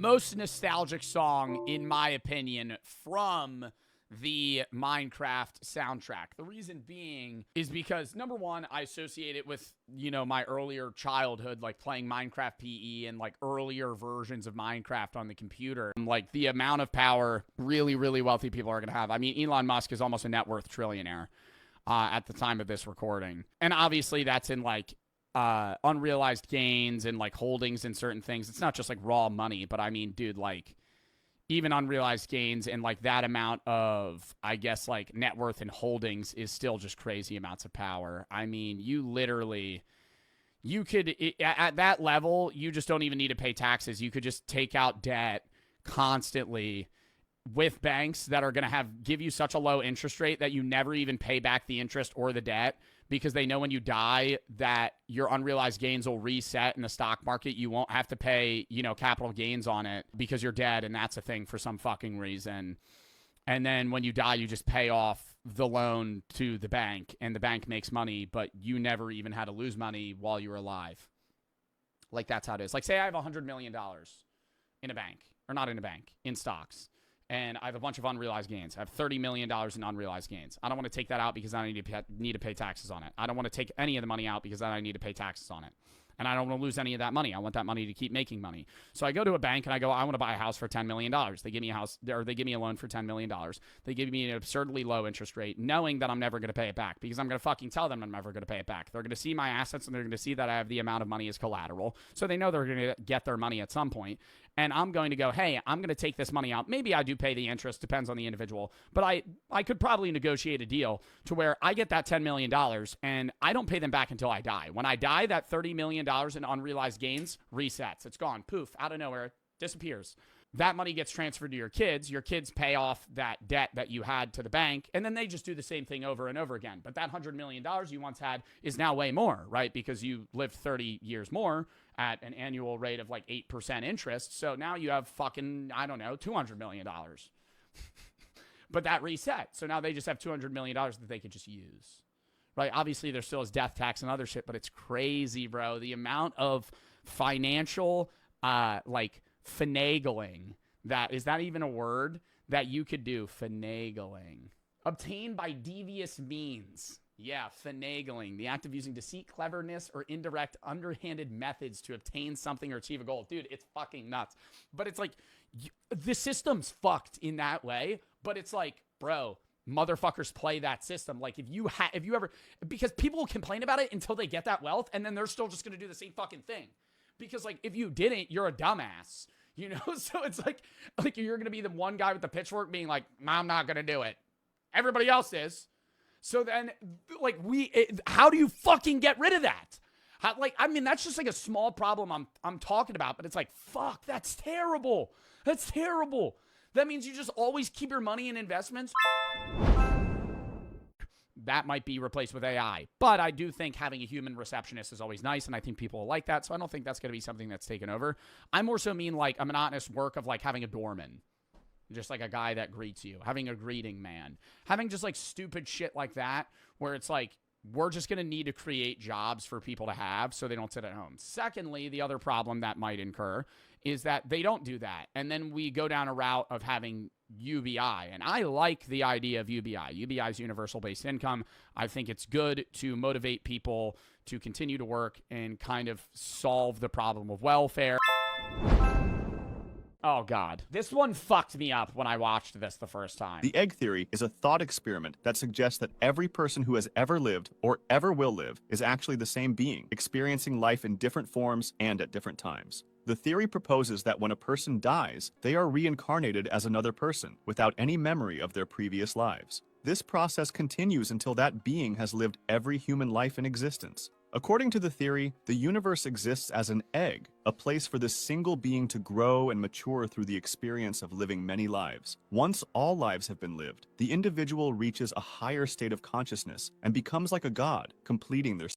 most nostalgic song, in my opinion, from the Minecraft soundtrack. The reason being is because, number one, I associate it with, you know, my earlier childhood, like playing Minecraft PE and like earlier versions of Minecraft on the computer. And, like, the amount of power really, really wealthy people are going to have. I mean, Elon Musk is almost a net worth trillionaire at the time of this recording. And obviously that's in like unrealized gains and like holdings in certain things. It's not just like raw money, but I mean, dude, like, even unrealized gains and like that amount of, I guess, like net worth and holdings is still just crazy amounts of power. I mean, you literally, you could, at that level, you just don't even need to pay taxes. You could just take out debt constantly with banks that are going to give you such a low interest rate that you never even pay back the interest or the debt, because they know when you die that your unrealized gains will reset in the stock market. You won't have to pay, you know, capital gains on it because you're dead, and that's a thing for some fucking reason. And then when you die, you just pay off the loan to the bank, and the bank makes money, but you never even had to lose money while you were alive. Like, that's how it is. Like, say I have $100 million in a bank, or not in a bank, in stocks. And I have a bunch of unrealized gains. I have $30 million in unrealized gains. I don't want to take that out because I need to pay taxes on it. I don't want to take any of the money out because then I need to pay taxes on it. And I don't want to lose any of that money. I want that money to keep making money. So I go to a bank and I go, I want to buy a house for $10 million. They give me a house, or they give me a loan for $10 million. They give me an absurdly low interest rate, knowing that I'm never going to pay it back, because I'm going to fucking tell them I'm never going to pay it back. They're going to see my assets, and they're going to see that I have the amount of money as collateral. So they know they're going to get their money at some point. And I'm going to go, hey, I'm going to take this money out. Maybe I do pay the interest, depends on the individual. But I could probably negotiate a deal to where I get that $10 million and I don't pay them back until I die. When I die, that $30 million in unrealized gains resets. It's gone. Poof, out of nowhere, it disappears. That money gets transferred to your kids. Your kids pay off that debt that you had to the bank, and then they just do the same thing over and over again. But that $100 million you once had is now way more, right? Because you lived 30 years more at an annual rate of like 8% interest. So now you have fucking, I don't know, $200 million. But that reset. So now they just have $200 million that they could just use, right? Obviously, there still is death tax and other shit, but it's crazy, bro. The amount of financial, like, finagling, that is that even a word that you could do? Finagling, obtained by devious means. Yeah, finagling, the act of using deceit, cleverness, or indirect, underhanded methods to obtain something or achieve a goal. Dude, it's fucking nuts. But it's like, the system's fucked in that way. But it's like, bro, motherfuckers play that system. Like, if you ever, because people will complain about it until they get that wealth, and then they're still just gonna do the same fucking thing. Because, like, if you didn't, you're a dumbass, you know? So it's like you're going to be the one guy with the pitchfork being like, I'm not going to do it. Everybody else is. So then, like, how do you fucking get rid of that? I mean, that's just like a small problem I'm talking about, but it's like, fuck, that's terrible. That's terrible. That means you just always keep your money in investments. That might be replaced with AI. But I do think having a human receptionist is always nice, and I think people will like that. So I don't think that's going to be something that's taken over. I more so mean like a monotonous work of like having a doorman. Just like a guy that greets you. Having a greeting man. Having just like stupid shit like that where it's like, we're just going to need to create jobs for people to have so they don't sit at home. Secondly, the other problem that might incur is that they don't do that. And then we go down a route of having UBI. And I like the idea of UBI. UBI is universal basic income. I think it's good to motivate people to continue to work and kind of solve the problem of welfare. Oh, God. This one fucked me up when I watched this the first time. The egg theory is a thought experiment that suggests that every person who has ever lived or ever will live is actually the same being, experiencing life in different forms and at different times. The theory proposes that when a person dies, they are reincarnated as another person without any memory of their previous lives. This process continues until that being has lived every human life in existence. According to the theory, the universe exists as an egg, a place for this single being to grow and mature through the experience of living many lives. Once all lives have been lived, the individual reaches a higher state of consciousness and becomes like a god, completing their